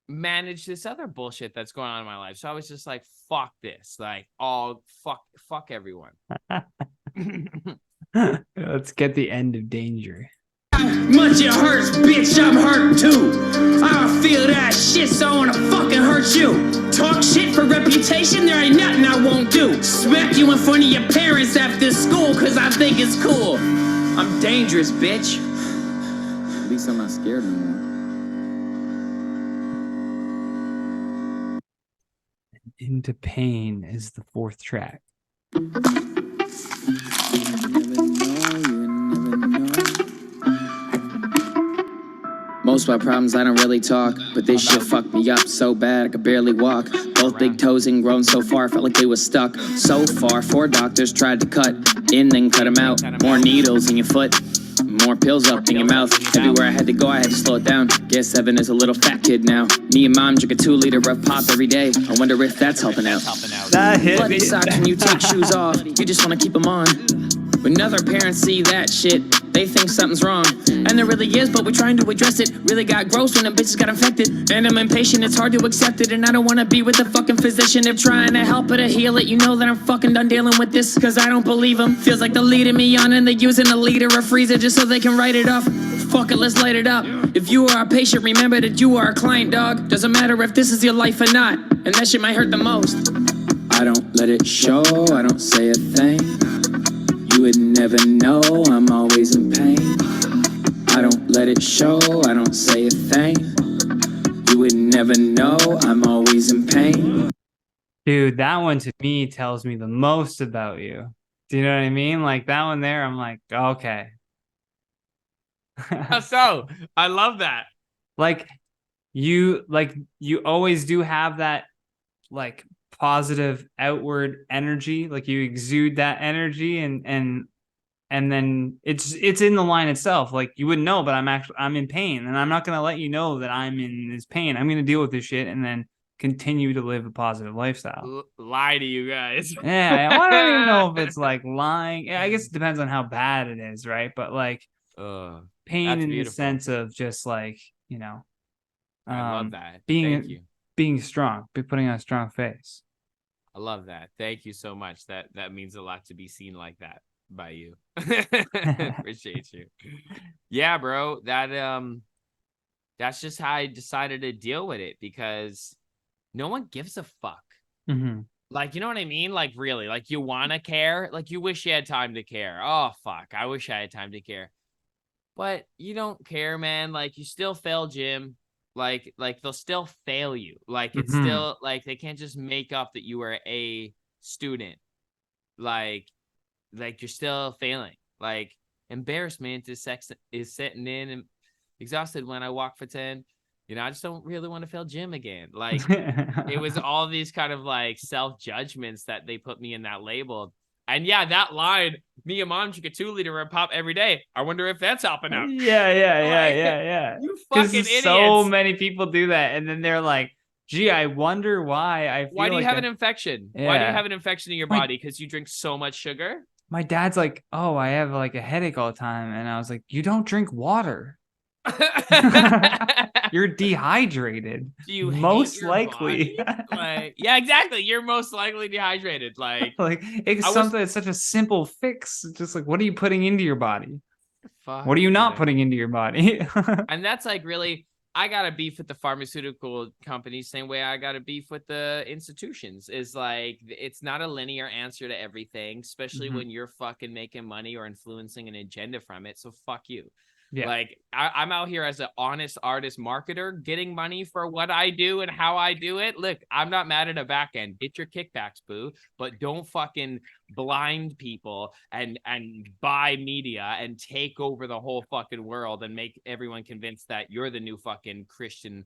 manage this other bullshit that's going on in my life. So I was just like, fuck this. Like, fuck everyone. Let's get the end of Danger. Much it hurts, bitch, I'm hurt too. I feel that shit, so I wanna fucking hurt you. Talk shit for reputation, there ain't nothing I won't do. Smack you in front of your parents after school, cause I think it's cool. I'm dangerous, bitch. At least I'm not scared anymore. Into Pain is the fourth track. Most of my problems I don't really talk, but this shit fucked me up so bad I could barely walk. Both big toes ingrown so far, felt like they was stuck so far. 4 doctors tried to cut in, then cut them out. More needles in your foot, more pills up in your mouth. Everywhere I had to go, I had to slow it down. Guess Evan is a little fat kid now. Me and mom drink a 2-liter of pop every day. I wonder if that's helping out. That hit Bloody me. socks when you take shoes off, you just wanna keep them on. When other parents see that shit, they think something's wrong. And there really is, but we're trying to address it. Really got gross when them bitches got infected. And I'm impatient, it's hard to accept it. And I don't wanna be with the fucking physician. If trying to help her to heal it, you know that I'm fucking done dealing with this. Cause I don't believe them. Feels like they're leading me on and they're using a liter or freezer just so they can write it off. Fuck it, let's light it up. If you are a patient, remember that you are a client, dog. Doesn't matter if this is your life or not. And that shit might hurt the most. I don't let it show, I don't say a thing. You would never know, I'm always in pain. I don't let it show, I don't say a thing. You would never know, I'm always in pain. Dude, that one to me tells me the most about you. Do you know what I mean? Like that one there, I'm like, okay. So I love that. Like you always do have that like positive outward energy, like you exude that energy, and then it's in the line itself. Like you wouldn't know, but I'm in pain, and I'm not gonna let you know that I'm in this pain. I'm gonna deal with this shit and then continue to live a positive lifestyle. Lie to you guys. Yeah, I don't even know if it's like lying. Yeah, I guess it depends on how bad it is, right? But like pain in the sense of just like, you know, I love that. Thank you. Being strong, putting on a strong face. I love that. Thank you so much. That means a lot to be seen like that by you. Appreciate you. Yeah, bro. That's just how I decided to deal with it, because no one gives a fuck. Mm-hmm. Like, you know what I mean? Like, really, like you want to care. Like you wish you had time to care. Oh, fuck. I wish I had time to care. but you don't care, man. Like, you still fail gym. Like they'll still fail you. Like, it's still like they can't just make up that you were a student. Like you're still failing. Like, embarrassment is setting in and exhausted when I walk for 10. I just don't really want to fail gym again. Like, it was all these kind of like self-judgments that they put me in that label. And yeah, that line, me and mom drink a 2-liter of pop every day. I wonder if that's helping out. Yeah. You Because fucking idiots. so many people do that, and then they're like, "Gee, I wonder why I feel Why do you like have an infection? Yeah. Why do you have an infection in your body? Because you drink so much sugar?" My dad's like, "Oh, I have like a headache all the time," and I was like, "You don't drink water. You're dehydrated. Do you most hate your likely?" body? Like, yeah, exactly. You're most likely dehydrated. Like, like it's something that's such a simple fix. Just like, what are you putting into your body? What are you not putting into your body? And that's like, really, I got a beef with the pharmaceutical companies, same way I got a beef with the institutions. Is like, it's not a linear answer to everything, especially when you're fucking making money or influencing an agenda from it. So fuck you. Yeah. Like, I'm out here as an honest artist marketer, getting money for what I do and how I do it. Look, I'm not mad at a back end. Get your kickbacks, boo. But don't fucking blind people and buy media and take over the whole fucking world and make everyone convinced that you're the new fucking Christian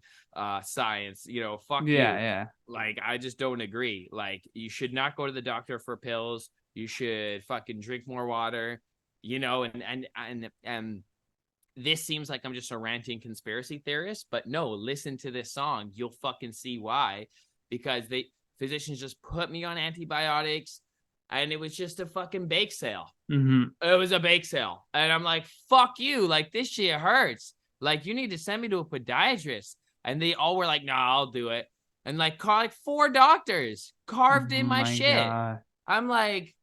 Science. Fuck you. Yeah. Like, I just don't agree. Like, you should not go to the doctor for pills. You should fucking drink more water. And this seems like I'm just a ranting conspiracy theorist, but no, listen to this song. You'll fucking see why. Because physicians just put me on antibiotics, and it was just a fucking bake sale. It was a bake sale. And I'm like, fuck you. Like, this shit hurts. Like, you need to send me to a podiatrist. And they all were like, nah, I'll do it. And like, 4 doctors carved in my shit. God. I'm like,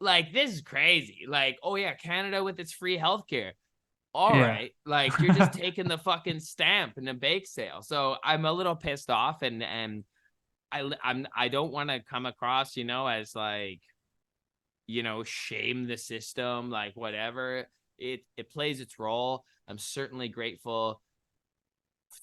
this is crazy. Like, oh yeah, Canada with its free healthcare. All right, like, you're just taking the fucking stamp in a bake sale. So I'm a little pissed off, and I don't want to come across, as like, shame the system, like, whatever. It plays its role. I'm certainly grateful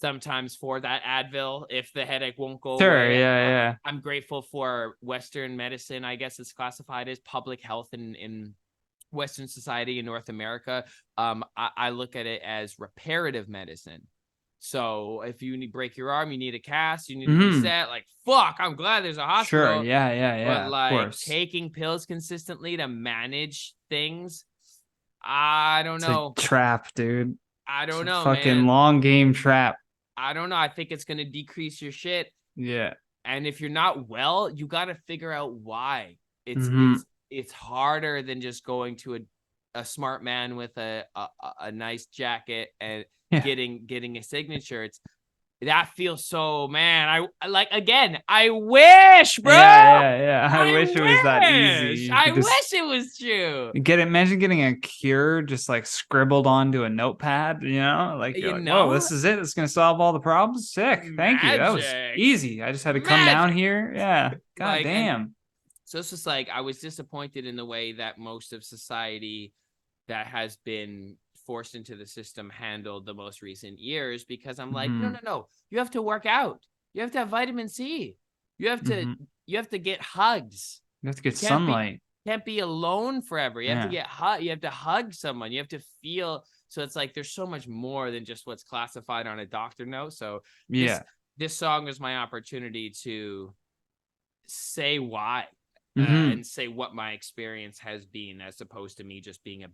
sometimes for that Advil if the headache won't go away. Yeah. I'm grateful for Western medicine. I guess it's classified as public health in Western society in North America. I look at it as reparative medicine. So if you break your arm, you need a cast, you need to be set. Like, fuck, I'm glad there's a hospital. Sure, yeah. But like, taking pills consistently to manage things, I don't know. Trap, dude. I don't know, fucking man. Long game trap. I don't know. I think it's gonna decrease your shit. Yeah. And if you're not well, you got to figure out why. It's harder than just going to a smart man with a nice jacket and getting a signature. That feels so, man. I wish, bro. Yeah. I wish it was that easy. I wish it was true. Imagine getting a cure just like scribbled onto a notepad, like, whoa, this is it. It's going to solve all the problems. Sick. Thank you. That was easy. I just had to come down here. Yeah. God damn. So it's just like, I was disappointed in the way that most of society that has been forced into the system handled the most recent years, because I'm like, no. You have to work out. You have to have vitamin C. You have to get hugs. You have to get sunlight. Can't be alone forever. You have to get you have to hug someone. You have to feel. So it's like, there's so much more than just what's classified on a doctor note. So this song was my opportunity to say why. And say what my experience has been, as opposed to me just being a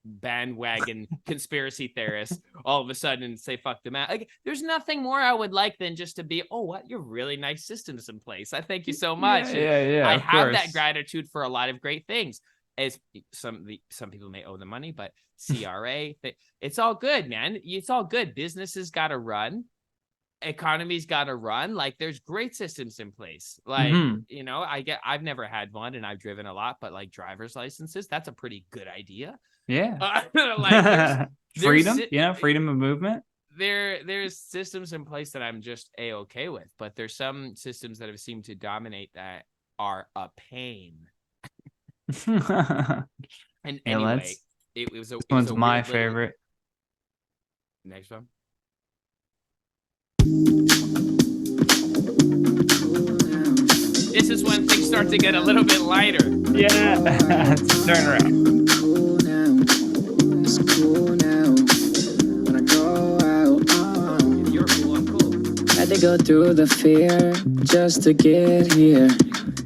bandwagon conspiracy theorist all of a sudden and say fuck the man. Like, there's nothing more I would like than just to be, oh, what, you're really nice systems in place. I thank you so much. Yeah. I have that gratitude for a lot of great things. As some people may owe the money, but CRA, it's all good, man. It's all good. Businesses got to run. Economy's got to run. Like, there's great systems in place. Like, I've never had one and I've driven a lot, but like, driver's licenses, that's a pretty good idea. Yeah. Like, freedom, freedom of movement. There's systems in place that I'm just a-okay with, but there's some systems that have seemed to dominate that are a pain. And anyway, it was a This it was one's a my weird little- favorite. Next one. This is when things start to get a little bit lighter. Yeah. Turn around. Cool now. It's cool now. When I go out, If you're cool, I'm cool. had to go through the fear just to get here.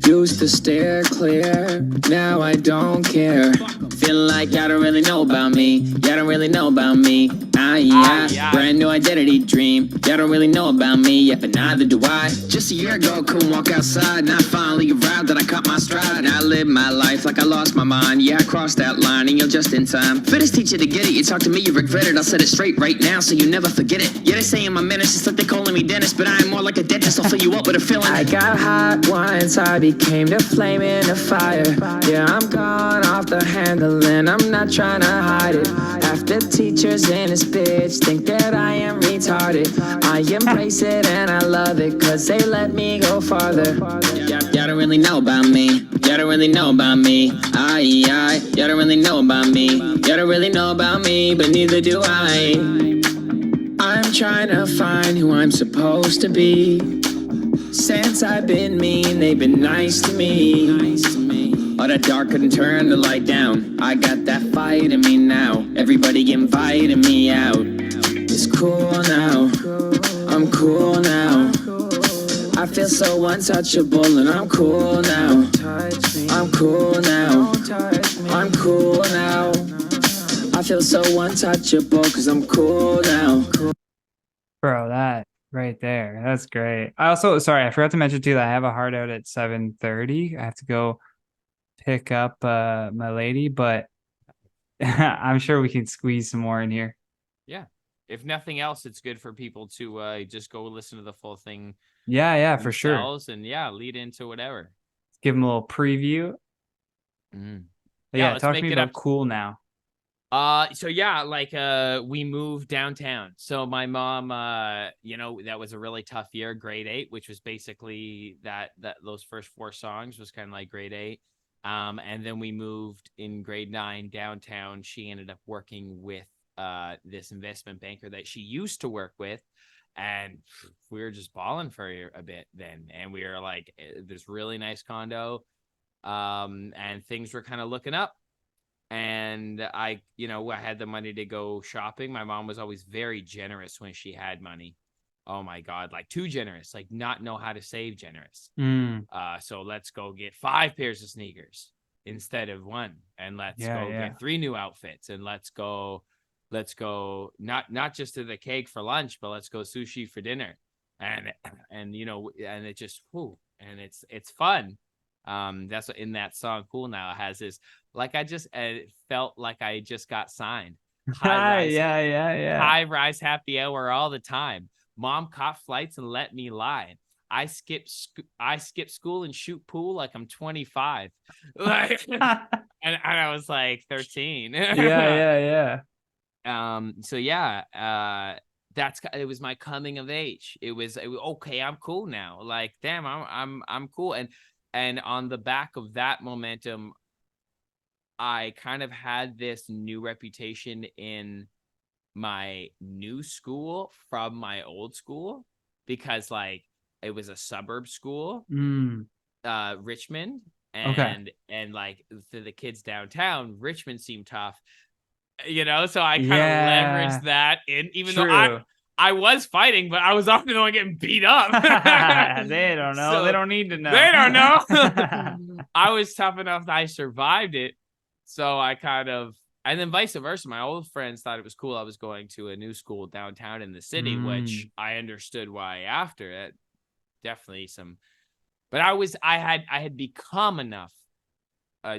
Used to stare clear, now I don't care. Feeling like y'all don't really know about me. Y'all don't really know about me. Brand new identity dream. Y'all don't really know about me yet, but neither do I. Just a year ago, couldn't walk outside. Now I finally arrived that I caught my stride. And I live my life like I lost my mind. Yeah, I crossed that line and you're just in time. Fittest teacher to get it. You talk to me, you regret it. I'll set it straight right now so you never forget it. Yeah, they say in my minutes, it's like they calling me dentist, but I am more like a dentist. I'll fill you up with a feeling. I got hot once, I became the flame in the fire. Yeah, I'm gone off the handle and I'm not trying to hide it. Half the teachers in this bitch think that I am retarded. I embrace it and I love it cause they let me go farther. Y'all don't really know about me. Y'all don't really know about me. Y'all don't really know about me. Y'all don't really know about me, but neither do I. I'm trying to find who I'm supposed to be. Since I've been mean, they've been nice to me. All that dark couldn't turn the light down. I got that fight in me now. Everybody inviting me out. It's cool now. I'm cool now. I feel so untouchable and I'm cool now. I'm cool now. I'm cool now. I feel so untouchable cause I'm cool now. Bro, that right there. That's great. I also, sorry, I forgot to mention too that I have a hard out at 7:30. I have to go pick up my lady, but I'm sure we can squeeze some more in here. Yeah. If nothing else, it's good for people to just go listen to the full thing. Yeah, for sure. And yeah, lead into whatever. Give them a little preview. But yeah, let's talk to make me it about up. cool now. So yeah, like we moved downtown. So my mom, that was a really tough year, grade 8, which was basically that those first 4 songs was kind of like grade 8. And then we moved in grade 9 downtown. She ended up working with this investment banker that she used to work with. And we were just balling for a bit then. And we were like, this really nice condo. And things were kind of looking up. And I had the money to go shopping. My mom was always very generous when she had money. Oh my God, like too generous, like not know how to save generous. So let's go get 5 pairs of sneakers instead of 1. And let's get 3 new outfits. And let's go not just to the cake for lunch, but let's go sushi for dinner. And it just, and it's fun. That's what in that song Cool Now it has this, like it felt like I just got signed. High rise happy hour all the time. Mom caught flights and let me lie. I skip school and shoot pool like I'm 25. Like and I was like 13. Yeah. So yeah, it was my coming of age. It was okay, I'm cool now. Like damn, I'm cool. And on the back of that momentum, I kind of had this new reputation in my new school from my old school because like it was a suburb school, Richmond, and like to the kids downtown, Richmond seemed tough, so I kind of leveraged that in, even though I was fighting, but I was often the one getting beat up. They don't know. They don't need to know. They don't know. I was tough enough that I survived it. So I kind of, and then vice versa. My old friends thought it was cool I was going to a new school downtown in the city, which I understood why after it. Definitely but I had become enough.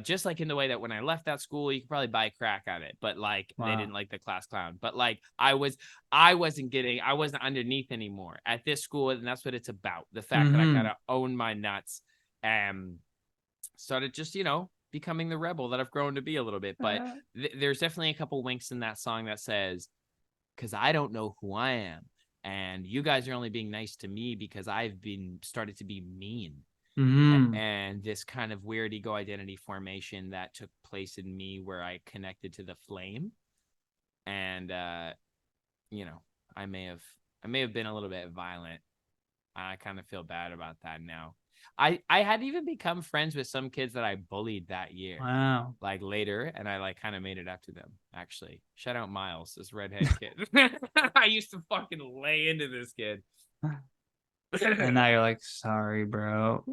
Just like in the way that when I left that school, you could probably buy crack at it, but like they didn't like the class clown. But like I wasn't underneath anymore at this school, and that's what it's about. The fact that I kind of own my nuts and started just becoming the rebel that I've grown to be a little bit. But there's definitely a couple winks in that song that says, "Because I don't know who I am, and you guys are only being nice to me because I've been started to be mean." and this kind of weird ego identity formation that took place in me where I connected to the flame. And, you know, I may have been a little bit violent. I kind of feel bad about that now. I had even become friends with some kids that I bullied that year. Wow. Like later, and I like kind of made it up to them, actually. Shout out Miles, this redhead kid. I used to fucking lay into this kid. And now you're like, sorry, bro.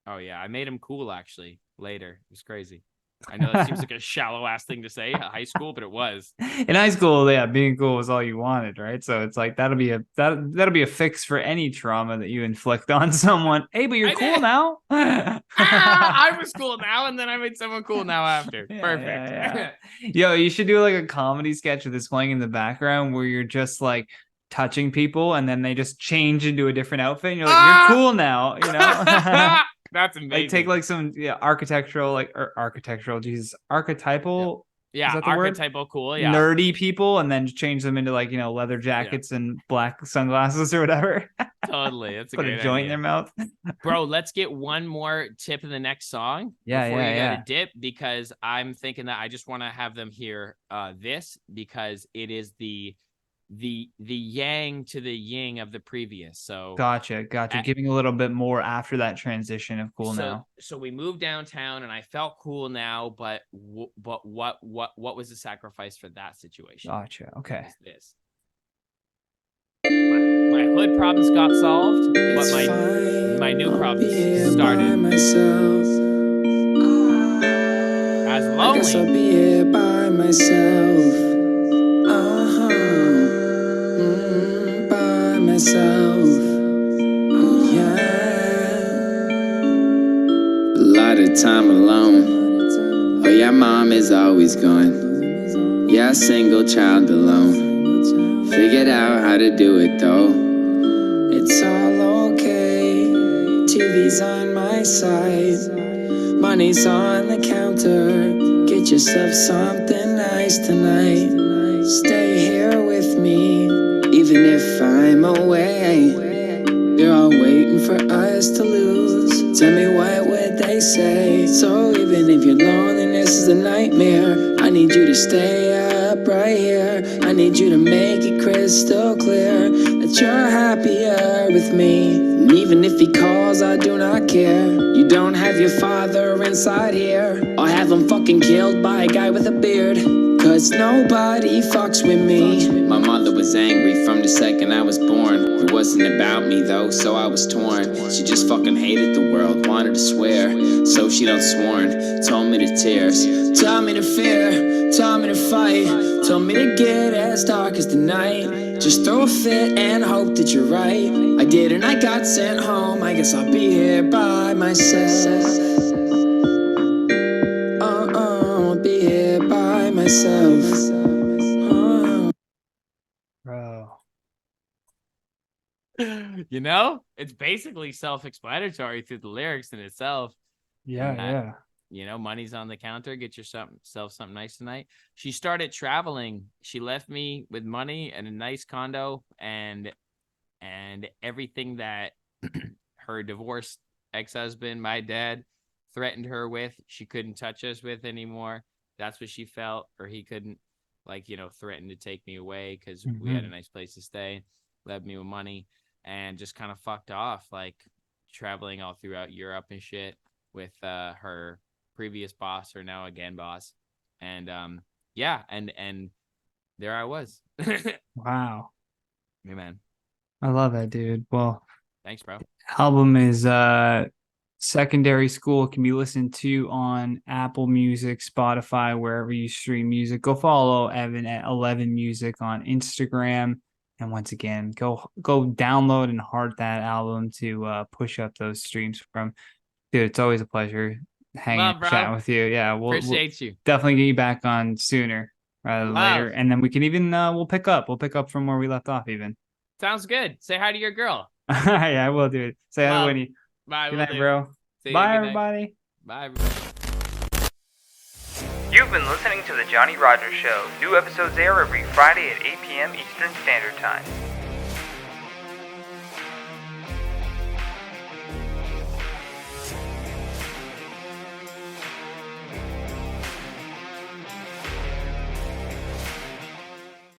Oh, yeah. I made him cool, actually, later. It was crazy. I know that seems like a shallow ass thing to say at high school, but it was. In high school, yeah, being cool was all you wanted, right? So it's like that'll be a fix for any trauma that you inflict on someone. Hey, but you're cool now. I was cool now, and then I made someone cool now after. Perfect. Yeah. Yo, you should do like a comedy sketch with this playing in the background where you're just like touching people, and then they just change into a different outfit, and you're like, you're cool now, you know. That's amazing. Like take like some architectural, archetypal. Yeah, archetypal cool. Yeah, nerdy people, and then change them into like leather jackets and black sunglasses or whatever. Totally, that's put a joint in their mouth. Bro, let's get one more tip in the next song. Before you gotta dip, because I'm thinking that I just want to have them hear this, because it is the yang to the yin of the previous. So gotcha. Giving a little bit more after that transition of cool now. So we moved downtown, and I felt cool now, but what was the sacrifice for that situation? Gotcha. Okay. This. My hood problems got solved, but my new problems started. As lonely. I guess I'll be here by myself. By myself. Yeah. A lot of time alone. Oh yeah, mom is always gone. Yeah, single child alone. Figured out how to do it though. It's all okay. TV's on my side. Money's on the counter. Get yourself something nice tonight. Stay here with me, even if I'm away. They're all waiting for us to lose. Tell me, what would they say? So even if your loneliness is a nightmare, I need you to stay up right here. I need you to make it crystal clear that you're happier with me. And even if he calls, I do not care. You don't have your father inside here. I'll have him fucking killed by a guy with a beard. Cause nobody fucks with me. My mother was angry from the second I was born. It wasn't about me though, so I was torn. She just fucking hated the world, wanted to swear. So she done sworn, told me to tears. Told me to fear, told me to fight. Told me to get as dark as the night. Just throw a fit and hope that you're right. I did and I got sent home. I guess I'll be here by myself. Be here by myself. Bro. You know, it's basically self-explanatory through the lyrics in itself. Yeah. You know, money's on the counter. Get yourself something nice tonight. She started traveling. She left me with money and a nice condo and everything that her divorced ex-husband, my dad, threatened her with. She couldn't touch us with anymore. That's what she felt. Or he couldn't, threaten to take me away because we had a nice place to stay. Left me with money and just kind of fucked off, like traveling all throughout Europe and shit with her previous boss, or now again boss. And and there I was. Wow. Hey, man. I love that, dude. Well, thanks, bro. Album is Secondary School. Can be listened to on Apple Music, Spotify, wherever you stream music. Go follow Evan at Ellevan Music on Instagram. And once again, go download and heart that album to push up those streams from. Dude, it's always a pleasure hanging and chatting with you. Yeah, appreciate you. Definitely get you back on sooner rather than later. And then we can even we'll pick up from where we left off even. Sounds good. Say hi to your girl. Yeah, I will do it. Say hi to Winnie. Bye, good night, bro. Bye, everybody. Bye, everybody. You've been listening to The Johnny Rogers Show. New episodes air every Friday at 8 p.m. Eastern Standard Time.